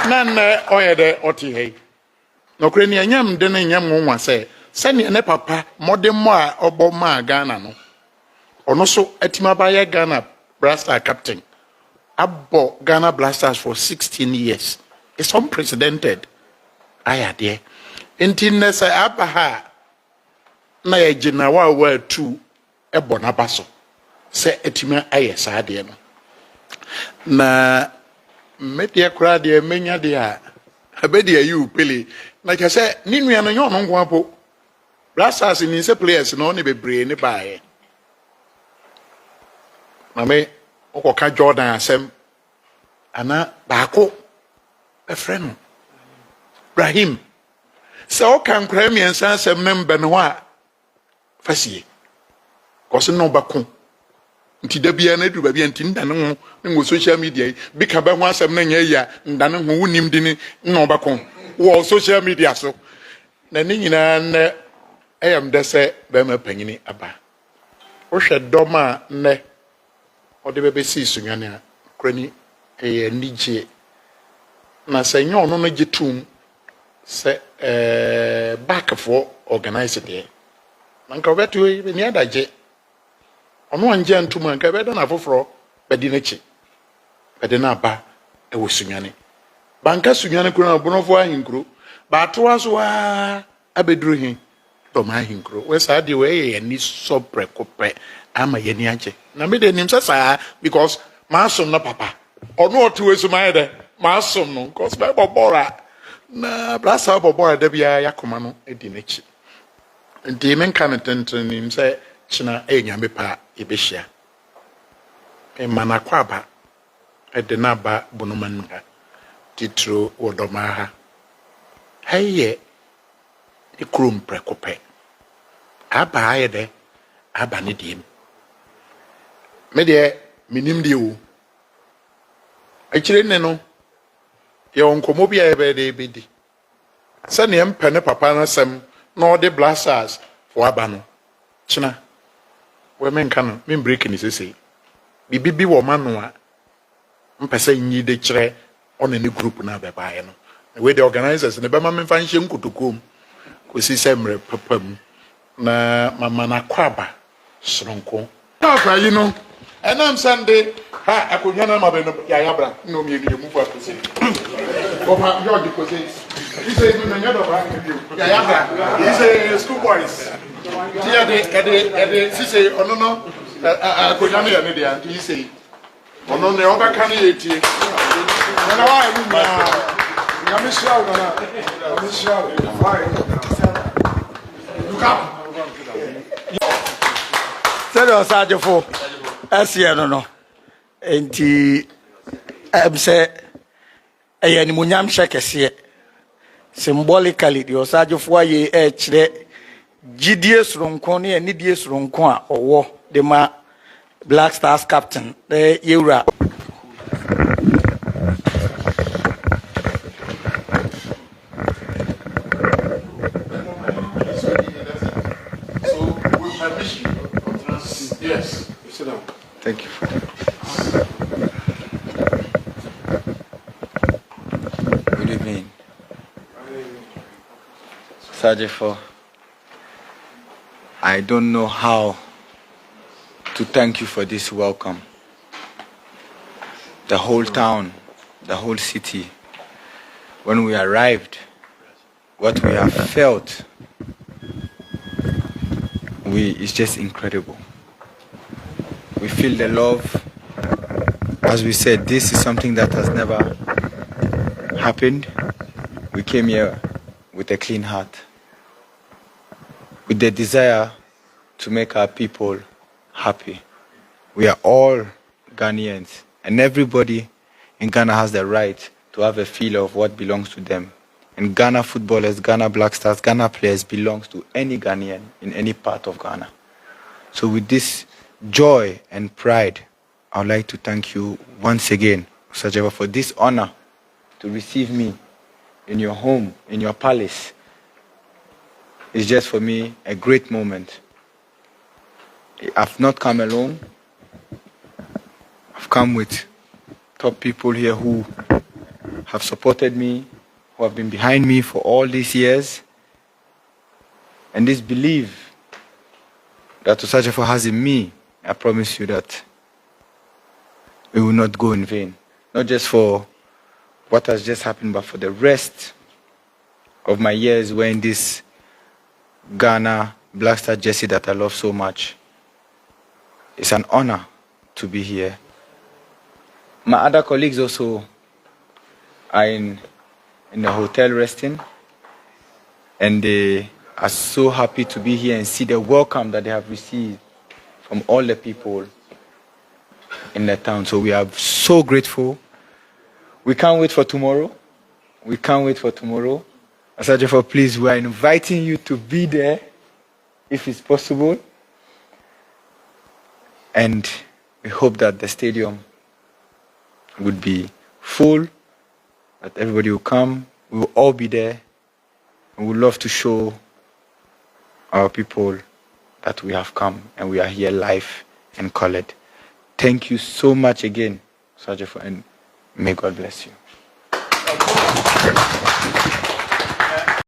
None oya de oti hey. No kreni anyam de ne nyam nwa se sene ne papa modern mo a obo ma Ghana no. Ono so atima ba ye Ghana Blackstars captain. Abo Ghana Blackstars for 16 years. It's unprecedented. Aya de. Enti nese abaha na ye gina wa 2 ebo na baso. Se atima aye sa de no. Na media kura de menya de a abedi Ayew pele na ka say ni nua no nyo no nko apo Blackstars ni se players no ne bebre ne baaye mame okoka Jordan asem ana baako e friend Ibrahim se o kan kra miensa asem ne mbe no a fasie koso no bako nti da bia na du ba bia nti ndane ho ngo social media bi ka ba ho asem na nya ya ndane ho wonim di ni no bako wo social media so na ni nyina na ayam de se be ma panyini aba wo hwe Dormaa ne o de be si sunwane a krani nije na se nyo no no gitum se back for organize there nanka beto be ni adaje ono anje antuma nka be do na foforo be di nachi be de na aba e wo sunwane banka sunwane kro na bonofo Ahenkro ba to aso a abeduru hin Dormaa Ahenkro we sa de we ye ni so prekope ama ye ni age na me de nim sa because masom na papa ono otu we so my de masom no cause be bobora na blasa bobora de bia yakoma no edi nachi ndi men kan tenten nim say china enyame pa ebehia e mana kwaba e de na ba Bono manunga titro wo Dormaa ha haye e krum prekope aba aye de aba ne dim me de minim de o akire ne no ye onkomo bia ye be de bedi se ne empene papa na sem no de Blackstars for aba no china we men kan me break ni sese bibi wo manu a mpese nyi de kire on any group na be baaye no we the organizers ne be ma me fan hye nkotokom ko si semre papam na mama na kwaba sronko na kwa yi no enam sande ha akonya na ma be no ya yabra no mi enu mu fa pese ko ma yo di pese he say no nya do ba ya yabra he say school boys dia de si say ono no akonya na ya ne dia he say ono ne oba kan ye tie na wa emu ma ya me shia na me shia Sẹ́dọ̀ ọ̀sájúfò ẹ̀sì ẹ̀nù nọ ẹ̀ntì ẹ̀msẹ̀ ẹ̀yẹ̀ ni mo nyam hyẹ kẹsíẹ̀ symbolically di ọ̀sájúfò ayé ẹ̀kyerẹ́ jídíé soronko ní ẹ̀nídíé soronko a ọwọ́ de ma Blackstars captain yewura. Yes, sit down. Thank you. Good evening. Sajifo, I don't know how to thank you for this welcome. The whole town, the whole city, when we arrived, what we have felt, it's just incredible. We feel the love. As we said, this is something that has never happened. We came here with a clean heart, with the desire to make our people happy. We are all Ghanaians, and everybody in Ghana has the right to have a feel of what belongs to them. And Ghana footballers, Ghana Blackstars, Ghana players belongs to any Ghanaian in any part of Ghana. So with this joy and pride, I would like to thank you once again, Sajeva, for this honor to receive me in your home, in your palace. It's just for me a great moment. I've not come alone. I've come with top people here who have supported me, who have been behind me for all these years, and this belief that Osajefo has in me, I promise you that it will not go in vain. Not just for what has just happened, but for the rest of my years wearing this Ghana Blackstar jersey that I love so much. It's an honor to be here. My other colleagues also are in the hotel resting, and they are so happy to be here and see the welcome that they have received from all the people in the town. So we are so grateful. We can't wait for tomorrow. We can't wait for tomorrow. Osajefo, please, we are inviting you to be there if it's possible. And we hope that the stadium would be full, that everybody will come. We will all be there. And we would love to show our people that we have come and we are here live and colored. Thank you so much again, Osajefo, and may God bless you.